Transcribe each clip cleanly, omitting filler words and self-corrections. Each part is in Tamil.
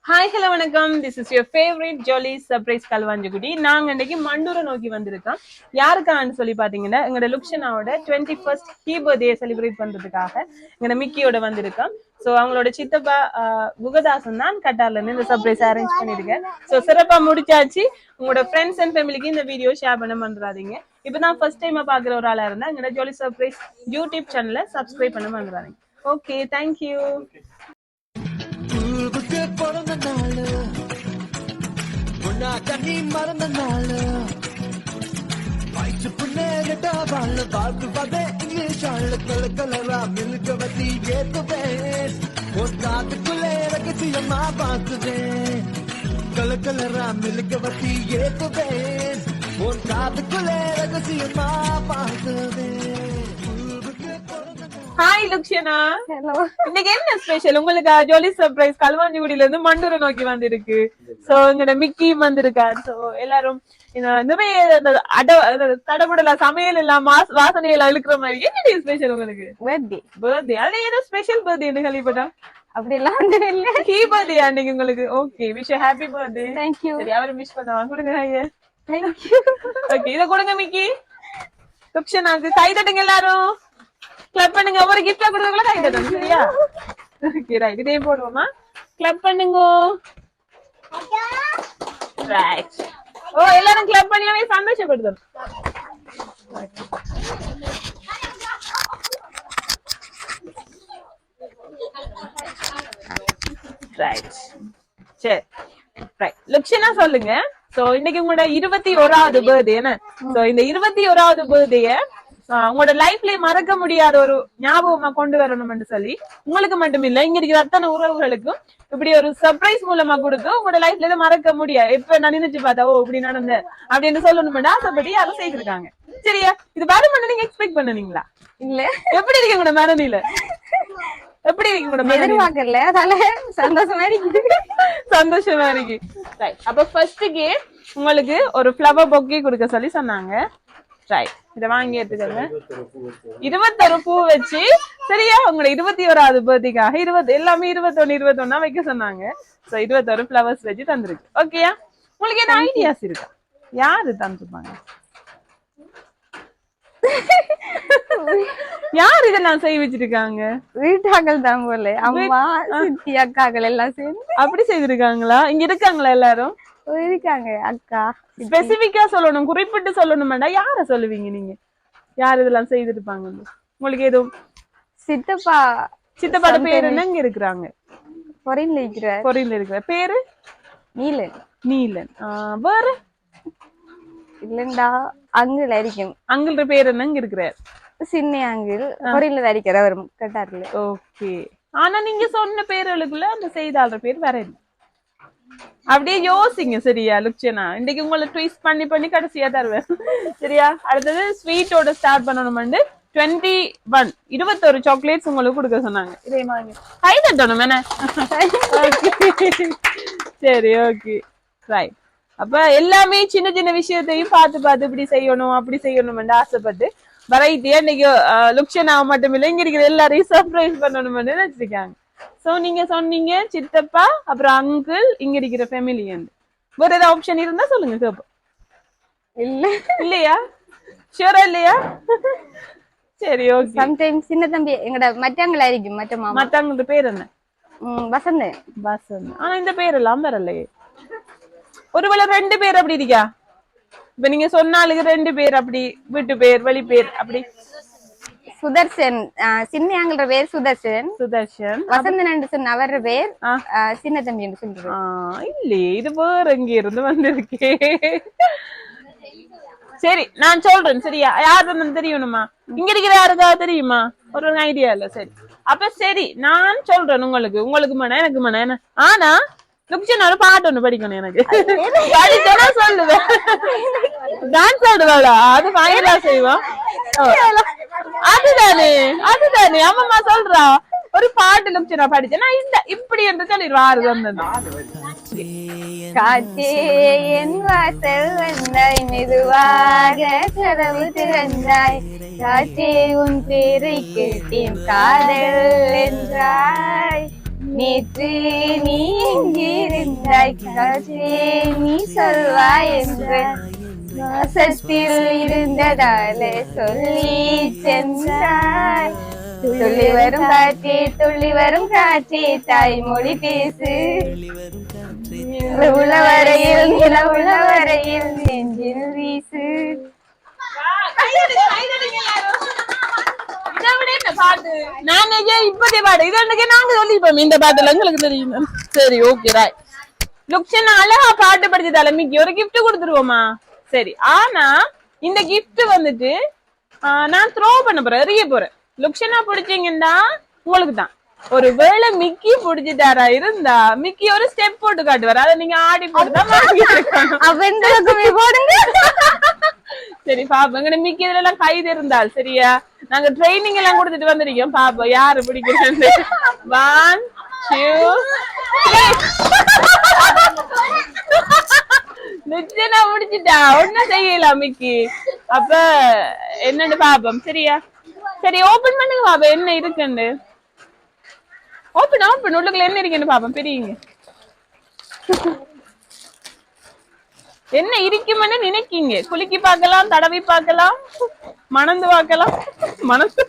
ஹாய் ஹலோ வணக்கம். This is your favourite jolly surprise கல்வாஞ்சிக்குட்டி. நாங்க இன்னைக்கு மண்டூரை நோக்கி வந்திருக்கோம். யாருக்கான்னு சொல்லி பாத்தீங்கன்னா எங்களோட லுக்ஷனாவோட 21st ஹீ பர்த்டே செலிப்ரேட் பண்றதுக்காக எங்களோட மிக்கியோட வந்திருக்கோம். ஸோ அவங்களோட சித்தப்பா குகதாசன் தான் கட்டார்ல இருந்து இந்த சர்ப்ரைஸ் அரேஞ்ச் பண்ணிருக்கேன். ஸோ சிறப்பா முடிச்சாச்சு. உங்களோட ஃப்ரெண்ட்ஸ் அண்ட் ஃபேமிலிக்கு இந்த வீடியோ ஷேர் பண்ண மறந்துடாதீங்க. இப்பதான் ஃபர்ஸ்ட் டைமா பாக்குற ஒரு ஆளா இருந்தா எங்களோட ஜாலி சர்ப்ரைஸ் யூடியூப் சேனலை சப்ஸ்கிரைப் பண்ண மறந்துடாதீங்க. Okay, thank you. பிறந்த நாள் பொண்ணா தண்ணி மறந்த நாள் வயசு புண்ணேட்டா வாழ் வாழ்த்து பார்த்தே இங்கிலீஷ் ஆள் கல கலரா மில்க வத்தி ஏத்துவேன் ஒரு காத்துக்குள்ளே ரகசியமா பார்த்துவேன் கல கலரா மில்க வத்தி ஏத்துவேன் ஒரு காத்துக்குள்ளே ரகசியமா பார்த்துவேன். ஹாய் லுக்ஷனா. ஹலோ. இன்னைக்கு என்ன ஸ்பெஷல்? உங்களுக்கு ஜாலி சர்ப்ரைஸ் களுவாஞ்சிக்குடியில இருந்து மண்டூரை நோக்கி வந்திருக்கு. சோ இங்க மிக்கி வந்திருக்காரு. சோ எல்லாரும் தடபுடல சமையல் எல்லாம் வாசனை எல்லாம் இழுக்கிற மாதிரி என்ன ஸ்பெஷல் உங்களுக்கு? பர்த்டே. அது ஏதோ ஸ்பெஷல் பர்த்டே கேள்விப்பட்டேன். அப்படி எல்லாம் ஒன்றும் இல்ல. ஹீ பர்த்டே அன்னைக்கு உங்களுக்கு. Okay, wish happy birthday. Thank you. சரி, அவரை விஷ் பண்ணுவாங்க. கொடுங்க ஐயா. Thank you. ஓகே, இத கொடுங்க மிக்கி. லுக்ஷனாக்கு கை தட்டுங்க எல்லாரும். கிளப் பண்ணுங்க. ஒரு கிஃப்டா கொடுக்கல கை தட்டணும். சரியா? Okay right. இதே போடுவோமா? கிளப் பண்ணுங்க. ரைட். ஓ, எல்லாரும் கிளப் பண்ணியாவே சந்தோஷப்படுதணும். ரைட். சரி ரைட். லுக்ஷனா சொல்லுங்க. சோ இன்னைக்கு உங்களோட 21வது பர்த்டே என்ன? சோ இந்த 21வது பர்த்டேய உங்களோட லைஃப்லயே மறக்க முடியாத ஒரு ஞாபகமா கொண்டு வரணும்னு சொல்லி உங்களுக்கு மட்டும் இல்ல, இங்க இருக்கிற அத்தனை உறவுகளுக்கும் இப்படி ஒரு சர்ப்ரைஸ் மூலமா கொடுத்து உங்களோட லைஃப்ல இதை மறக்க முடியாது. எப்ப நான் நினைச்சு பார்த்தா ஓ இப்படி நடந்த அப்படின்னு சொல்லணும்னு ஆசைப்படி யாரும் செய்திருக்காங்க. சரியா? இது வருமானம் நீங்க எக்ஸ்பெக்ட் பண்ணுனீங்களா? இல்ல. எப்படி இருக்கு உங்களோட மனநிலை? எப்படி இருக்கு உங்களோட மனநிலை? எதிர்பார்க்கல, அதனால சந்தோஷமா இருக்கு. சந்தோஷமா இருக்கு. அப்ப ஃபர்ஸ்ட்க்கு உங்களுக்கு ஒரு ஃப்ளவர் பொக்கே கொடுக்க சொல்லி சொன்னாங்க. ரைட், இத வாங்கி எடுத்துக்கோங்க. 21 பூ வச்சு சரியா உங்களோட 21வது பர்த்டேக்காக 20 எல்லாமே 21 வைக்க சொன்னாங்க. சோ 21 ஃப்ளவர்ஸ் வச்சு தந்திருக்கு. ஓகேயா? உங்களுக்கு என்ன ஐடியாஸ் இருக்கா? யாரு தந்துருப்பாங்க? யாரு இதெல்லாம் செய்ய வச்சிருக்காங்க? வீட்டாக்கள் தான் போல. அம்மா சித்தி அக்காக்கள் எல்லாம் சேர்ந்து அப்படி செய்திருக்காங்களா? இங்க இருக்காங்களா எல்லாரும்? இருக்காங்க. அக்கா ஸ்பெசிபிக்கா சொல்லணும், குறிப்பிட்டு சொல்லணும்டா. யார சொல்லுவீங்க நீங்க? யார் இதெல்லாம் செய்திருப்பாங்க? உங்களுக்கு எதுவும் சித்தப்பா. சித்தப்பாட பேர் என்ன? இங்க இருக்கிறாங்க. பொறையில இருக்கிறார். பொறையில இருக்கிற பேரு நீலன். நீலன். வேற இல்லண்டா அங்கிள் அரிக்கும். அங்கிள் பேர் என்ன? இங்க இருக்கிறார் சின்ன அங்கிள் பொறையில அரிக்கிற வரும் கட்டார்ல. ஓகே. ஆனா நீங்க சொன்ன பேர்களுக்குள்ள அந்த செய்தாளர் பேர் வேற இல்லை. அப்படியே யோசிங்க. சரியா லுக்ஷனா? இன்னைக்கு உங்களை ட்விஸ்ட் பண்ணி பண்ணி கடைசியா தருவேன். சரியா? அடுத்தது ஸ்வீட்டோட ஸ்டார்ட் பண்ணணும். 21 சாக்லேட்ஸ் உங்களுக்கு கொடுக்க சொன்னாங்க. இதே மாதிரி கை தட்டணும் என்ன? சரி, ஓகே ரைட். அப்ப எல்லாமே சின்ன சின்ன விஷயத்தையும் பார்த்து பார்த்து இப்படி செய்யணும் அப்படி செய்யணும் ஆசைப்பட்டு வெரைட்டியா இன்னைக்கு லுக்ஷனா மட்டும் இல்லை, இங்க இருக்கிற எல்லாரையும் சர்ப்ரைஸ் பண்ணணும்னு நினைச்சிருக்காங்க. சோ நீங்க சொன்னீங்க சித்தப்பா, அப்புறம் அங்கிள், இங்க இருக்கிற ஃபேமிலி. வேற ஏதாவது ஆப்ஷன் இருந்தா சொல்லுங்க கேப்போம். இல்ல. இல்லையா? ஷூரா இல்லையா? சரி, ஓகே. சம்டைம்ஸ் சின்ன தம்பி எங்கட மற்றவங்கள இருக்கும். மத்தவங்க பேர் என்ன? வசந்த். வசந்த். ஆனா இந்த பேர் எல்லாம் வரலையே. ஒருவேளை 2 பேர் அப்படி இருக்கா? இப்ப நீங்க சொன்னாலுக்கு 2 பேர் அப்படி வீட்டு பேர் வெளி பேர் அப்படி. சுதர்சன். சின்ன பேர் சுதர்சன். சுதர்சன். வசந்தன் என்று சொன்ன அவர் பேர் சின்ன தம்பி என்று சொல்றது. இல்லையே, இது வேற எங்க இருந்து வந்திருக்கே. சரி, நான் சொல்றேன். சரியா? யாரு தெரியணுமா? இங்க இருக்கிற யாருக்காவது தெரியுமா? ஒரு ஐடியா இல்ல. சரி, அப்ப சரி நான் சொல்றேன். உங்களுக்கு மன எனக்கு மன என்ன. ஆனா லுக்ஷன் ஒரு பாட்டு ஒண்ணு படிக்கணும் எனக்கு. படிச்சா சொல்லுவேன். டான்ஸ் ஆடுவாளா? அது பயங்கரா செய்வான். அதுதானே அம்மா சொல்றா. ஒரு பாட்டு லுக்ஷனா படிச்சேன்னா இந்த இப்படி என்று சொல்லிடுவா. காற்றே என் வாசல் வந்தாய், மெதுவாக கதவு திறந்தாய், காற்றே உன் பேரை கேட்டேன் காதல் என்றாய், நேற்று நீ எங்கிருந்தாய். காற்றே நீ சொல்வாய் என்று வாசத்தில் இருந்ததாலே சொல்லி சென்றாய். துள்ளி வரும் காற்றே தாய்மொழி பேசு. நிலவுள்ள வரையில் நெஞ்சில் வீசு. நான் இப்பதே பாடு இது நாங்க சொல்லிப்போம் இந்த பாட்டுல எங்களுக்கு தெரியும். சரி ஓகே ராய். லுக்ஷன் அழகா பாட்டு படிச்ச தலைமைக்கு ஒரு கிஃப்ட் கொடுத்துருவோமா? சரி, ஆனா இந்த கிஃப்ட் வந்துட்டு நான் த்ரோ பண்ண போறேன், எறிய போறேன். லுக்ஷனா பிடிச்சீங்கன்னா உங்களுக்கு தான். ஒரு வேளை மிக்கி பிடிச்சிட்டாரா இருந்தா மிக்கி ஒரு ஸ்டெப் போட்டு காட்டுவாரு, அதை நீங்க ஆடி போட்டுதான் போடுங்க. சரி பாப்போம், எங்க மிக்கி இதுல எல்லாம் கைது இருந்தால் சரியா. நாங்க ட்ரைனிங் எல்லாம் கொடுத்துட்டு வந்திருக்கோம், பாப்போம் யாரு பிடிக்கிறது. 1 2 நிச்சயமா முடிச்சிட்டா, ஒன்னும் செய்யலாம் மிக்கி. அப்ப என்னன்னு பாப்போம் சரியா. சரி ஓபன் பண்ணுங்க பாப்போம் என்ன இருக்குன்னு. ஓபன் உள்ளுக்குள்ள என்ன இருக்குன்னு பாப்போம். பெரியங்க என்ன இருக்குமென்னு நினைக்கீங்க? குலுக்கி பார்க்கலாம், தடவி பார்க்கலாம், மணந்து பார்க்கலாம், மனசு.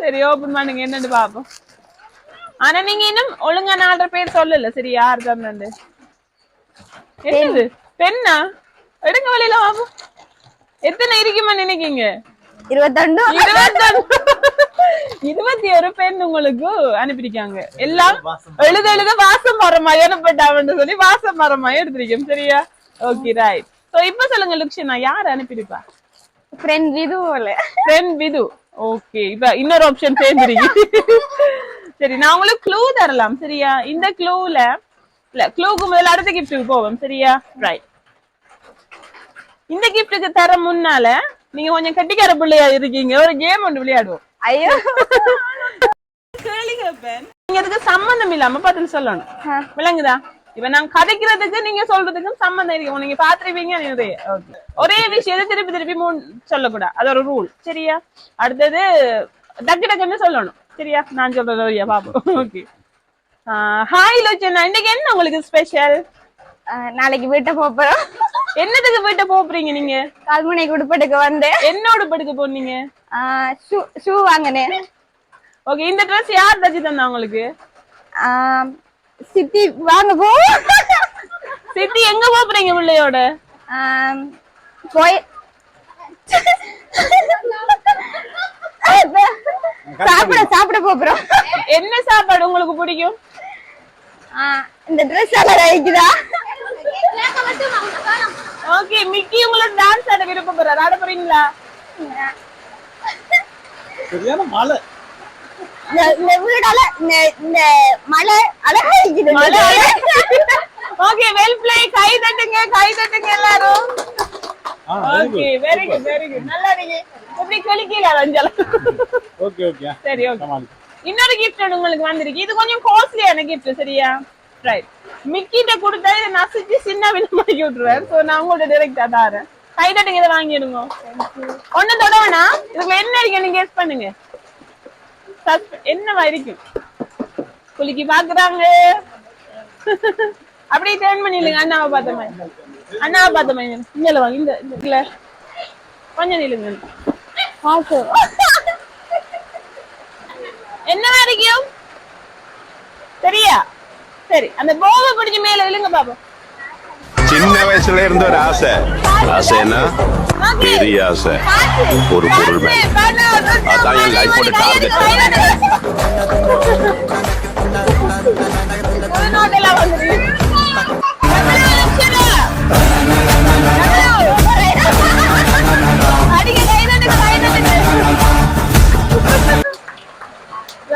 சரி ஓபன் பண்ணுங்க என்னன்னு பாப்போம். ஆனா நீங்க இன்னும் ஒழுங்கா 4 பேர் சொல்லல சரி யாரு தான். என்னது பெண்ணா? எடுங்க வழியில பாப்போம். எத்தனை இருக்குமா நினைக்கீங்க? 21 பெண் உங்களுக்கு அனுப்பியிருக்காங்க. எல்லாம் எழுத வாசம் மரமாய் அனுப்பிட்டான்னு சொல்லி வாசம் மரமாய் எடுத்திருக்கேன் சரியா. Okay right. சோ இப்ப சொல்லுங்க லுக்ஷனா யார் அனுப்பியிருப்பா? ஃப்ரெண்ட் விது போல. ஃப்ரெண்ட் விது. ஓகே, இப்ப இன்னொரு ஆப்ஷன் சேர்ந்துருக்கு. சரி நான் உங்களுக்கு க்ளூ தரலாம் சரியா. இந்த க்ளூல இல்ல க்ளூக்கு முதல்ல அடுத்த கிஃப்ட்டுக்கு போவோம் சரியா. ரைட். இந்த கிஃப்ட்டுக்கு தர முன்னால நீங்க கொஞ்சம் கட்டிக்கார பிள்ளையா இருக்கீங்க, ஒரு கேம் ஒன்று விளையாடுவோம். ஐயோ கேள்வி கேட்பேன், நீங்க அதுக்கு சம்பந்தம் இல்லாம பதில் சொல்லணும், விளங்குதா? இப்ப நான் கதைக்கிறதுக்கு நீங்க சொல்றதுக்கும் சம்பந்தம் இருக்கு, நீங்க பாத்துருப்பீங்க நிறைய. ஒரே விஷயத்தை திருப்பி 3 சொல்லக்கூடாது, அது ஒரு ரூல் சரியா. அடுத்தது டக்கு டக்குன்னு சொல்லணும் சரியா. நான் சொல்றது பாப்போம். ஓகே. ஹாய் லோச்சனா, இன்னைக்கு என்ன உங்களுக்கு ஸ்பெஷல்? நாளைக்கு வீட்டை போறோம். என்னதுக்கு வீட்டை போறீங்க நீங்க? கால்முனை உடுப்படுக்க வந்தேன். என்ன உடுப்படுக்க போனீங்க? ஷூ வாங்கினேன். ஓகே, இந்த ட்ரெஸ் யார் தச்சு தந்தா உங்களுக்கு? சிட்டி வாங்க போ. சிட்டி எங்க போறீங்க பிள்ளையோட? போய் சாப்பிட போறோம். என்ன சாப்பாடு உங்களுக்கு பிடிக்கும்? இந்த ட்ரெஸ் எல்லாம் ரைக்குதா? ஓகே, மிக்கி உங்களோட டான்ஸ் ஆட விருப்பப்படுறாரு, ஆட போறீங்களா? சரியான மழை. இந்த வீடால இந்த மழை அழகா இருக்குது. Okay, well play. கை தட்டுங்க எல்லாரும். ஓகே, வெரி குட் நல்லா நீங்க எப்படி கலிக்கல வஞ்சல. ஓகே சரி ஓகே. இன்னொரு கிஃப்ட் உங்களுக்கு வந்திருக்கு, இது கொஞ்சம் காஸ்ட்லியான கிஃப்ட் சரியா. ரைட். மிக்கிட்ட கொடுத்தா இதை நசிச்சு சின்ன விலமாக்கி விட்டுருவாரு. சோ நான் உங்கள்ட்ட டைரக்டா தரேன். கை தட்டுங்க, இதை வாங்கிடுங்க. ஒன்னும் தொடவனா, இதுக்கு என்ன இருக்கு நீங்க கெஸ் பண்ணுங்க. என்னவா இருக்கும்? குலுக்கி பாக்குறாங்க. அப்படியே டர்ன் பண்ணிடுங்க. அண்ணாவை பார்த்த மாதிரி இங்க வாங்க. இந்த கொஞ்சம் நிலுங்க. என்னவா இருக்கும் சரியா? சரி, அந்த போவை பிடிச்சு மேல விழுங்க பாப்போம். சின்ன வயசுல இருந்த ஒரு ஆசை, ஆசைன்னா பெரிய ஆசை, ஒரு பொருள் மேல. அதான் என் லைஃபோட டார்கெட்.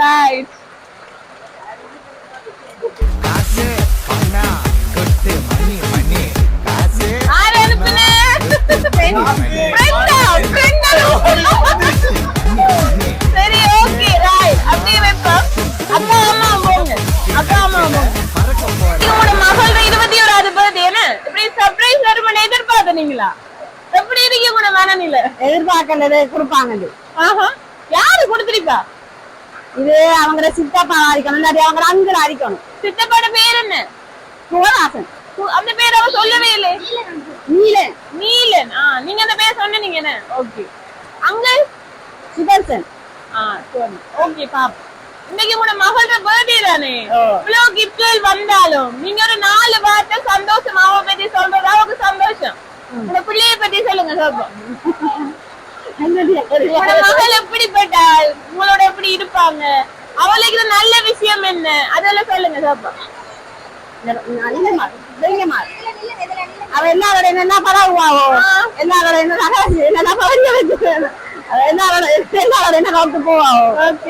Right. சரி ஓகே ரைட். அப்படியே வைப்போம். அப்பா அம்மா போங்க. உங்களோட மகளோட 21வது பர்த்டே என்ன இப்படி சர்ப்ரைஸ் வரும்னு எதிர்பார்த்தீங்களா? எப்படி இருக்கு உங்களோட மனநிலை? எதிர்பார்க்கறது கொடுப்பாங்க. யாரு கொடுத்திருக்கா? இது அவங்க சித்தப்பா அடிக்கணும், இல்லாட்டி அவங்க அங்கிள் அடிக்கணும். சித்தப்பாட பேர் என்ன? புகழாசன். அந்த பேர் அவ சொல்லவே இல்லை. நீலன். நீலன். நீங்க அந்த பேர் சொன்னீங்க என்ன? ஓகே. அங்கிள் சுதர்சன். சரி. ஓகே பாப். இன்னைக்கு உங்க மகளோட பர்த்டே தானே? இவ்வளவு கிஃப்ட்கள் வந்தாலும் நீங்க ஒரு 4 வார்த்தை சந்தோஷம் அவ பத்தி சொல்றது அவருக்கு சந்தோஷம். உங்க பிள்ளைய பத்தி சொல்லுங்க சாப்போம். உங்க மகள் எப்படிப்பட்டாள்? உங்களோட எப்படி இருப்பாங்க? அவளுக்கு நல்ல விஷயம் என்ன? அதெல்லாம் சொல்லுங்க சாப்போம். அவ எல்லாரோட என்னென்ன பரவாவோ, எல்லாரோட என்ன பரிய வச்சு எல்லாரோட என்ன கவுத்து போவாவோ,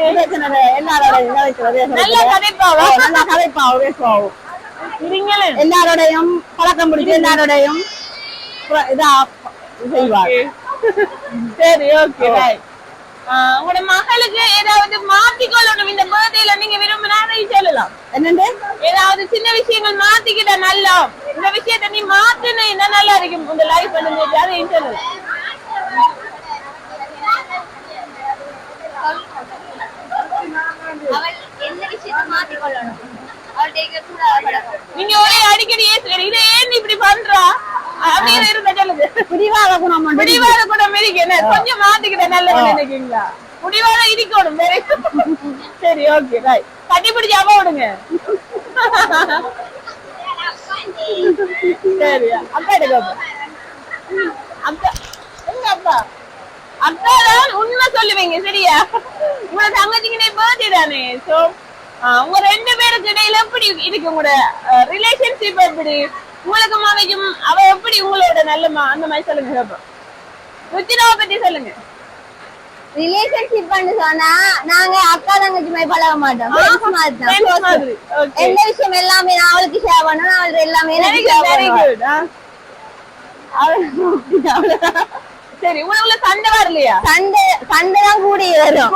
எல்லாரோட என்ன வைக்கிறது நல்ல கதைப்பாவோ, நல்லா கதைப்பாவோ பேசுவாவோ. எல்லாரோடையும் பழக்கம் பிடிச்சி எல்லாரோடையும் இதா செய்வாங்க. சரி, ஓகே. உங்களோட மகளுக்கு ஏதாவது மாத்திக்கொள்ளணும் இந்த பர்த்டேல நீங்க விரும்பினா அதை சொல்லலாம். என்னண்டு ஏதாவது சின்ன விஷயங்கள் மாத்திக்கிட்ட நல்லா, இந்த விஷயத்த நீ மாத்தினா நல்லா இருக்கும் உங்க லைஃப் வந்து அதையும் சொல்லலாம். நீங்க ஒரே அடிக்கடி இதை ஏன் இப்படி பண்றா அப்படின்னு இருந்த சொல்லுங்க. பிடிவாத குணம், பிடிவாத குணம் என்ன கொஞ்சம் மாத்திக்கிட்ட நல்லது நினைக்கிறீங்களா? முடிவாத இருக்கணும். சரி, ஓகே, ரைட். கட்டி பிடிச்சி அப்பா விடுங்க. சரி, அப்பா எடுக்க. அப்பா எங்க அப்பா? அப்பா தான் உண்மை சொல்லுவீங்க சரியா? உங்களோட தங்கச்சிக்கு பர்த்டே தானே? சோ உங்க 2 பேருக்கு இடையில எப்படி இருக்கு உங்களோட ரிலேஷன்ஷிப்? எப்படி உங்களுக்கு மாமிக்கும் அவ எப்படி உங்களோட நல்லமா அந்த மாதிரி சொல்லுங்க சாப்பா. ருச்சினாவை பத்தி சொல்லுங்க. ரிலேஷன்ஷிப் சொன்னா நாங்க அக்கா தங்கச்சி மாதிரி பழக மாட்டோம். எந்த விஷயம் எல்லாமே நான் அவளுக்கு ஷேர் பண்ணணும், அவளுக்கு எல்லாமே. சரி, உங்களுக்குள்ள சண்டை வரலையா? சண்டை தான் கூட வரும்.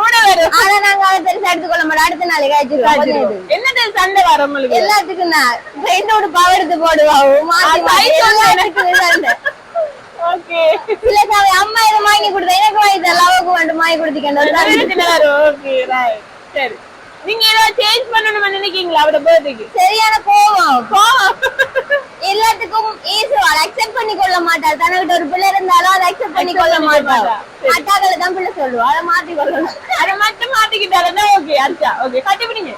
ஆனா நாங்க அதை பெருசா எடுத்துக்கொள்ள மாட்டோம். அடுத்த நாளை காய்ச்சிருவோம். என்ன சண்டை வர உங்களுக்கு? எல்லாத்துக்கும் நான் ஃப்ரெண்டோட பவர் எடுத்து போடுவாவும். சில சமயம் அம்மா இதை வாங்கி கொடுத்தா எனக்கு வாங்கி தரல, அவருக்கு வந்து வாங்கி கொடுத்துக்கணும். சரி, நீங்க ஏதாவது சேஞ்ச் பண்ணணும்னு நினைக்கீங்களா அவட பர்த்டேக்கு? சரியான கோவம் எல்லாத்துக்கும் ஈஸிவாள் அக்செப்ட் பண்ணி கொள்ள மாட்டாள். தனக்கிட்ட ஒரு பிள்ளை இருந்தாலும் அதை அக்செப்ட் பண்ணி கொள்ள மாட்டாள். அட்டாக்களை தான் பிள்ளை சொல்லுவா, அதை மாத்தி கொள்ளணும். அதை மட்டும் மாத்திக்கிட்டாருன்னா ஓகே. அச்சா, ஓகே, கட்டிப்பிடிங்க.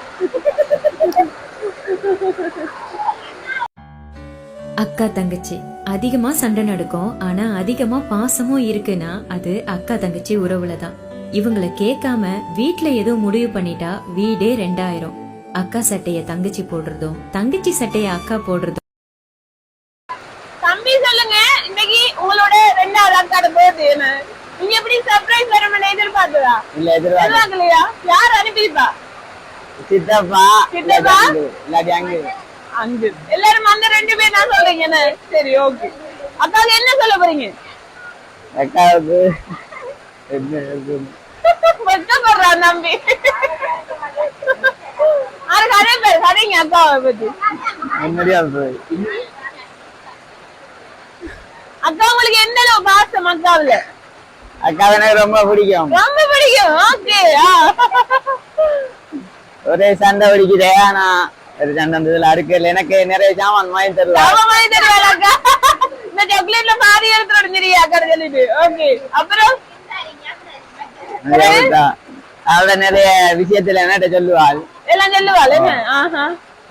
அக்கா தங்கச்சி அதிகமா சண்டை நடக்கும், ஆனா அதிகமா பாசமும் இருக்குன்னா அது அக்கா தங்கச்சி உறவுலதான். இவங்களை கேட்காம வீட்டுல ஏதோ முடிவு பண்ணிட்டா வீடே 2000. அக்கா சட்டைய தங்கச்சி போடுறதும் தங்கச்சி சட்டைய அக்கா போடுறதும். தம்பி சொல்லுங்க, இன்னைக்கு உங்களோட 2வது அக்காட பர்த்டே. நீங்க எப்படி சர்ப்ரைஸ் வரணும்னு எதிர்பார்த்ததா? இல்ல, எதிர்பார்க்கலையா? யார் அனுப்பிப்பா? சித்தப்பா. சித்தப்பா இல்லாட்டி அங்கு எல்லாரும் அந்த 2 பேர் நான் சொல்றீங்க. சரி, ஓகே. அக்காவுக்கு என்ன சொல்ல போறீங்க? அக்காவுக்கு வெட்டப்படுறான் தம்பி. கதைங்க அக்காவை பத்தி. அக்கா உங்களுக்கு எந்த அளவு பாசம் அக்காவுல? அக்காவை எனக்கு ரொம்ப பிடிக்கும். ரொம்ப பிடிக்கும். ஓகே. ஒரே சண்டை பிடிக்குதே, ஆனா ஒரு சண்டை அறுக்கல. எனக்கு நிறைய சாமான் வாங்கி தருவாள் அக்கா. இந்த சாக்லேட்ல பாதி எடுத்து உடஞ்சிரியா அக்கா சொல்லிட்டு. ஓகே, அப்புறம் அவள நிறைய விஷயத்துல என்ன சொல்லுவாள், எல்லாம் சொல்லுவாள். என்ன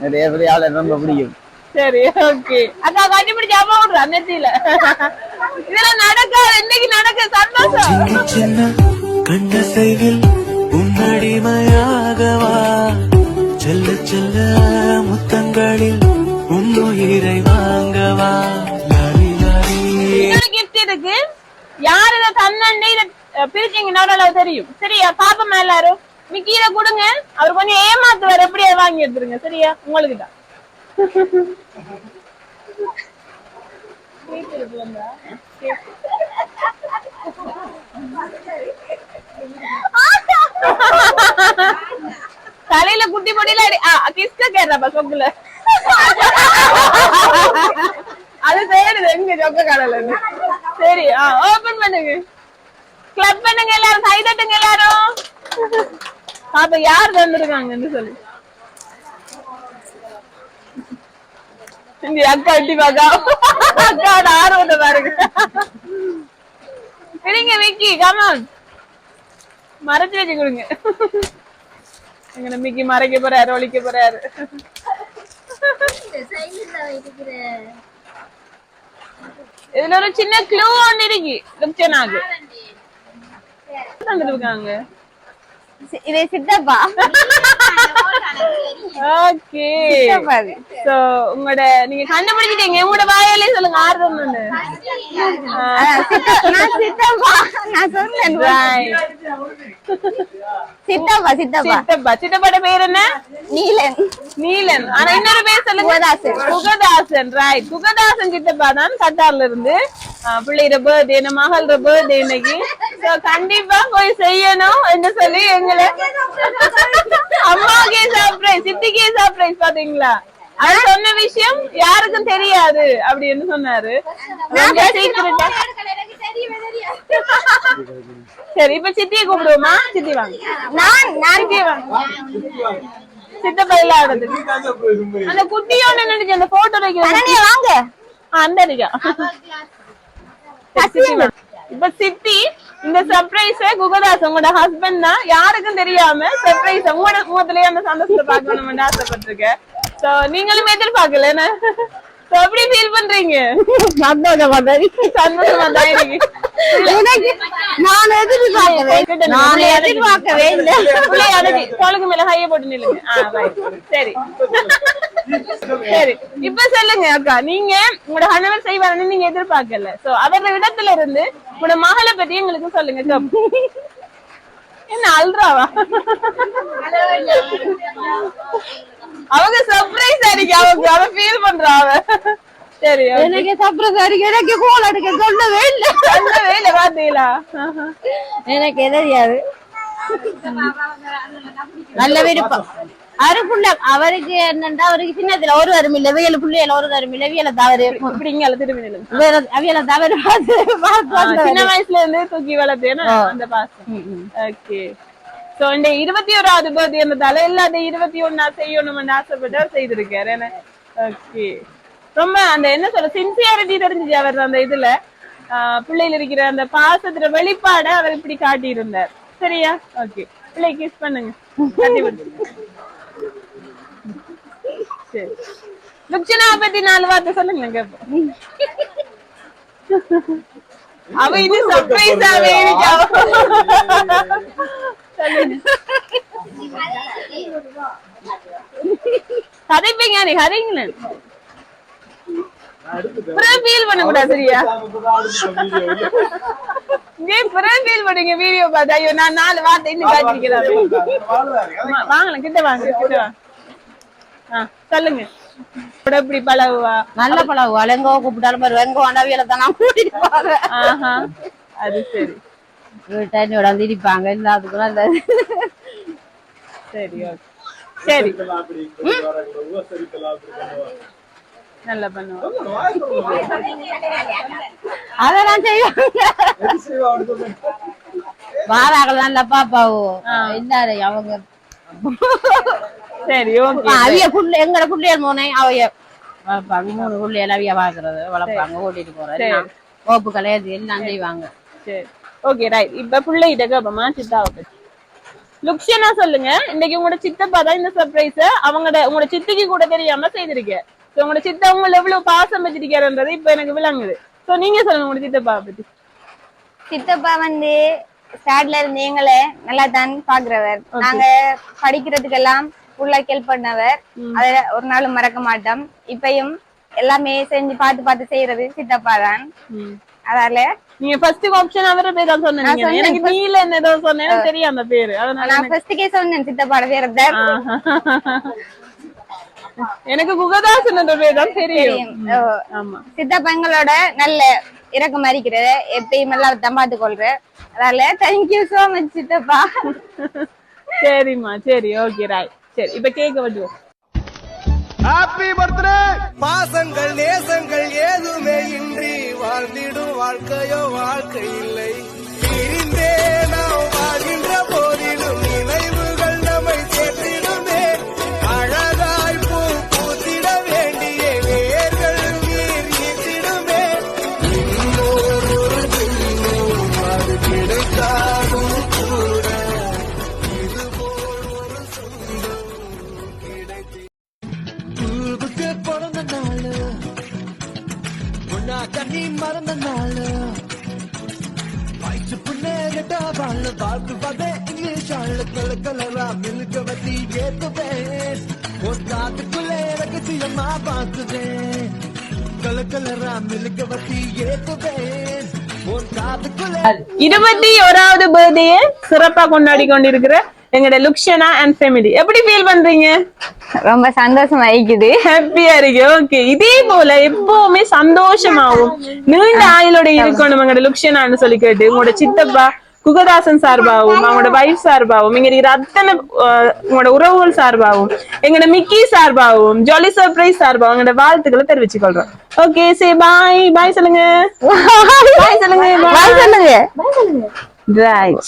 நிறைய அவளை ரொம்ப பிடிக்கும். சரி, ஓகே. அக்கா கட்டி பிடிச்சி அப்பா விடுறா நெத்தியில. இதெல்லாம் நடக்காது, இன்னைக்கு நடக்க சந்தோஷம். சின்ன கண்ணசைவில் உன்னடிமையாகவா, செல்ல செல்ல முத்தங்களில் உன்னுயிரை வாங்கவா. கிஃப்ட் இருக்கு. யார் இதை தன்னண்டே இதை பிரிச்சீங்கன்னா அளவு தெரியும் சரியா? பாப்பமா எல்லாரும் மிக்கீரை கொடுங்க. அவர் கொஞ்சம் ஏமாத்துவார், எப்படி வாங்கி எடுத்துருங்க சரியா? உங்களுக்கு தான். தலையில குட்டி பொடியில கிஸ்க கேட்றப்ப சொக்குல அது தேடுது எங்க சொக்க கடல. சரி, ஓபன் பண்ணுங்க. கிளப் பண்ணுங்க எல்லாரும், கை தட்டுங்க எல்லாரும். பாப்பா யார் தந்திருக்காங்கன்னு சொல்லு. இங்க அக்கா எட்டி பாக்கா, அக்காவோட ஆர்வத்தை பாருங்க. சரிங்க விக்கி, கமான் மறைச்சு வச்சு கொடுங்க. எங்க மிக்கி மறைக்க போறாரு, ஒழிக்க போறாரு. இதுல ஒரு சின்ன க்ளூ ஒன்னு இருக்கு. லுக்சனாக்கு தந்துருக்காங்க. இது சித்தப்பா. ஓகே, சோ உங்களோட நீங்க கண்டுபிடிச்சிட்டீங்க. உங்களோட வாயாலே சொல்லுங்க ஆர்வம். சித்தப்பா நான் சொன்னேன். சித்தப்பா சித்தப்பா சித்தப்பா. சித்தப்பாட பேர் என்ன? நீலன். நீலன். ஆனா இன்னொரு பேர் சொல்லுங்க. குகதாசன். குகதாசன், ரைட். குகதாசன் சித்தப்பா தான் கட்டார்ல இருந்து பிள்ளையோட பர்த்டே, என்ன மகளோட பர்த்டே இன்னைக்கு. சோ கண்டிப்பா போய் செய்யணும் என்று சொல்லி எங்களை அம்மாக்கே சர்ப்ரைஸ், சித்திக்கே சர்ப்ரைஸ். பாத்தீங்களா, அது சொன்ன விஷயம் யாருக்கும் தெரியாது அப்படின்னு சொன்னாரு. சரி, இப்ப சித்தியை கூப்பிடுவோமா? சித்தி வாங்க. சித்தி வாங்க. சித்தப்பா இல்லாதது அந்த குட்டியோட நினைச்சு அந்த போட்டோ வாங்க. அந்த இப்ப சித்தி இந்த சர்ப்ரைஸ் குகதாஸ் உங்களோட ஹஸ்பண்ட் தான், யாருக்கும் தெரியாம சர்ப்ரைஸ் உங்களோட முகத்திலேயே அந்த சந்தோஷத்தை பார்க்கணும்னு ஆசைப்பட்டிருக்கேன். சோ நீங்களும் எதிர்பார்க்கல என்ன? எப்படி ஃபீல் பண்றீங்க? சந்தோஷமா தான் இருக்கு. நான் எதிர்பார்க்கவே இல்ல. தோளுக்கு மேல கைய போட்டு நில்லுங்க. சரி சரி, இப்ப சொல்லுங்க அக்கா, நீங்க உங்களோட கணவர் செய்வாருன்னு நீங்க எதிர்பார்க்கல. சோ அவரோட இடத்துல இருந்து உங்களோட மகளை பத்தி எங்களுக்கு சொல்லுங்க. என்ன அல்றாவா? அவங்க சர்ப்ரைஸ் அடிக்க அவ ஃபீல் பண்றா. சரி, எனக்கு சர்ப்ரைஸ் அடிக்க எனக்கு கோல் அடிக்க சொல்லவே இல்ல. பாத்தீங்களா? எனக்கு தெரியாது. நல்ல விருப்பம் அவருக்குள்ள. அவருக்கு என்னண்டா, அவருக்கு சின்னத்துல ஒரு வரும் இல்ல, வேலு பிள்ளையில ஒரு வரும் இல்ல, வேலை தவறு இப்படிங்க திரும்பி அவியல தவறு சின்ன வயசுல இருந்து தூக்கி வளர்த்தேன்னா அந்த பாசம். ஓகே, சோ இந்த 21வது பர்த்டே இருந்ததால எல்லாத்தையும் 21 செய்யணும்னு ஆசைப்பட்டு செய்திருக்காரு. ஓகே, ரொம்ப அந்த என்ன சொல்ற சின்சியாரிட்டி தெரிஞ்சுச்சு அவர் அந்த இதுல. பிள்ளைல இருக்கிற அந்த பாசத்துல வெளிப்பாட அவர் இப்படி காட்டி இருந்தார். சரியா? ஓகே, பிள்ளை கிஸ் பண்ணுங்க. சரி, லுக்சனா பத்தி 4 வார்த்தை சொல்லுங்க கேப்போம். அவ இது சர்ப்ரைஸாவே இருக்கா? கதைப்பீங்க நீ கதைங்களேன். ஃபீல் பண்ண கூடாது. சரியா? ஃபீல் பண்ணுங்க வீடியோ பார்த்தா. ஐயோ, நான் 4 வார்த்தை இன்னும் காட்டிக்கிறேன். வாங்கலாம், கிட்ட வாங்க, கிட்ட வாங்க. சொல்லுங்க. எப்படி பழகுவா? நல்ல பழகுவா. எங்கோ கூப்பிட்டாலும் வருவேன். அவியல தான் நான் கூட்டிட்டு போறேன். அது சரி. வீட்டோட இருப்பாங்க எல்லாத்துக்கும் நல்லது. சரி, ஓகே, சரி, நல்லா பண்ணுவோம். அதெல்லாம் செய்வாங்க. வாராக்கள் நல்ல பாப்பாவோ இல்லாத அவங்க. சரி, ஓகே. அவிய புள்ள எங்கட புள்ளையர் மோனை அவைய வளர்ப்பாங்க. 3 புள்ளையர் அவிய பாக்குறது வளர்ப்பாங்க. கூட்டிட்டு போறது கோப்பு கலையாது எல்லாம் செய்வாங்க. சரி, ஓகே, ரைட். இப்ப பிள்ளைகிட்ட கேப்பமா சித்தாவை பத்தி. லுக்ஷனா சொல்லுங்க. இன்னைக்கு உங்களோட சித்தப்பா தான் இந்த சர்ப்ரைஸ் உங்களோட சித்திக்கு கூட தெரியாம செய்திருக்க. உங்களோட சித்தா உங்களை எவ்வளவு பாசம் வச்சிருக்காருன்றது இப்ப எனக்கு விளங்குது. சோ நீங்க சொல்லுங்க உங்களோட சித்தப்பா பத்தி. சித்தப்பா ஸ்டார்ட்ல இருந்து எங்களை நல்லா தான் பாக்குறவர். நாங்க படிக்கிறதுக்கெல்லாம் ஃபுல்லா ஹெல்ப் பண்ணவர். அத ஒரு நாள் மறக்க மாட்டோம். இப்பயும் எல்லாமே செஞ்சு பார்த்து செய்யறது சித்தப்பா தான். அதால நீங்க ஃபர்ஸ்ட் ஆப்ஷன் அவர பேர் தான் சொன்னீங்க. எனக்கு நீல என்னதோ சொன்னேன், தெரியும் அந்த பேரு. அதனால நான் ஃபர்ஸ்ட்க்கே சொன்னேன் சித்தப்பாட பேர் தான். எனக்கு குகதாசன் என்ற பேர் தான் தெரியும். ஆமா, சித்தப்பா எங்களோட நல்ல இறக்கம் இருக்கிறது. எப்பயும் எல்லாம் தான் பார்த்து கொள்ற. அதனால தேங்க்யூ சோ மச் சித்தப்பா. சரிம்மா, சரி, ஓகே, ரைட். சரி, இப்ப கேக்க வச்சுவோம். Happy birthday. பாசங்கள் நேசங்கள் ஏதுமே இன்றி வாழ்ந்திடும் வாழ்க்கையோ வாழ்க்கை இல்லை. பிரிந்தே நாம் வாழ்கின்ற போதிலும் நினைவுகள் தண்ணி மறந்த நாள் வயிற்று புண்ணேறிட்ட வாழ் வாழ்த்து வதே இங்கிலீஷ் ஆள் கலரா மில்க வத்தி ஏத்துவேன் ஒரு காத்துக்குள்ளே ரகசியமா பார்த்துவேன் கலரா மில்க வத்தி ஏத்துவேன் ஒரு காத்துக்குள்ளே 21வது பர்த்டே சிறப்பா கொண்டாடி கொண்டிருக்கிற எங்கட லுக்ஷனா அண்ட் ஃபேமிலி எப்படி ஃபீல் பண்றீங்க? ரொம்ப சந்தோஷமா இருக்குது. ஹாப்பியா இருக்கு. ஓகே, இதே போல எப்பவுமே சந்தோஷமாவும் நீண்ட ஆயுளோட இருக்கணும் எங்கட லுக்ஷனான்னு சொல்லி கேட்டு உங்களோட சித்தப்பா குகதாசன் சார்பாகவும் அவங்களோட வைஃப் சார்பாகவும் இங்க இருக்கிற அத்தனை உங்களோட உறவுகள் சார்பாகவும் எங்கட மிக்கி சார்பாகவும் ஜாலி சர்ப்ரைஸ் சார்பாகவும் எங்களோட வாழ்த்துக்களை தெரிவிச்சு கொள்றோம். ஓகே, சே பாய். பாய் சொல்லுங்க. பாய் சொல்லுங்க. பாய் சொல்லுங்க. ரைட்.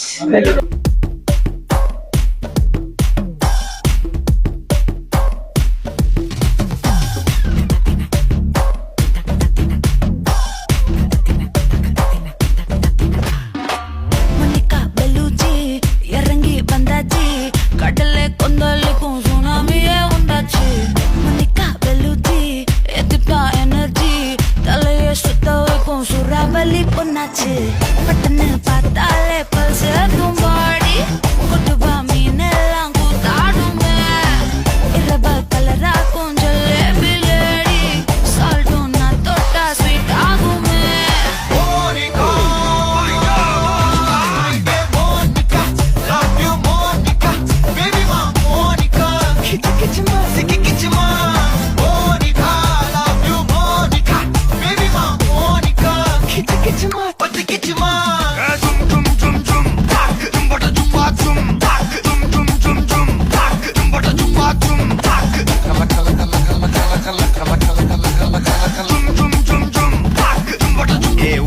பட்டன்னு பார்த்தாலே பல்ஸ் தும்பாடி கொட்டுவா மீன் எல்லாம் கூத்தாடுமே இரவ கலரா கொஞ்சம் லேபிலேடி சால்ட்டும் நான் தொட்டா ஸ்வீட் ஆகுமே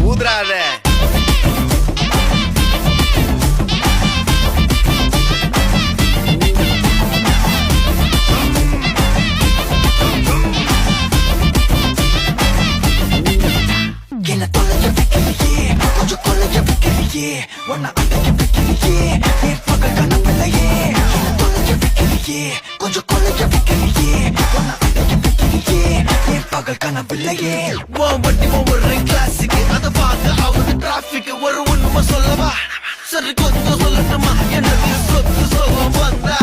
ஊதுறாத என்ன தொலைய வைக்கிறியே கொஞ்சம் கொலைய வைக்கிறியே உன்னை அடைய வைக்கிறியே என் பகல் கனப்பில்லையே என்ன தொலைய வைக்கிறியே கொஞ்சம் கொலைய வைக்கிறியே உன்னை அடைய வைக்கிறியே என் பகல் கனப்பில்லையே வண்டி ஒவ்வொரு கிளாஸுக்கு அதை பார்க்க அவரு டிராபிக் ஒரு உண்மை சொல்லவா சரி கொஞ்சம் சொல்லட்டுமா எனக்கு சொத்து சொல்ல வந்தா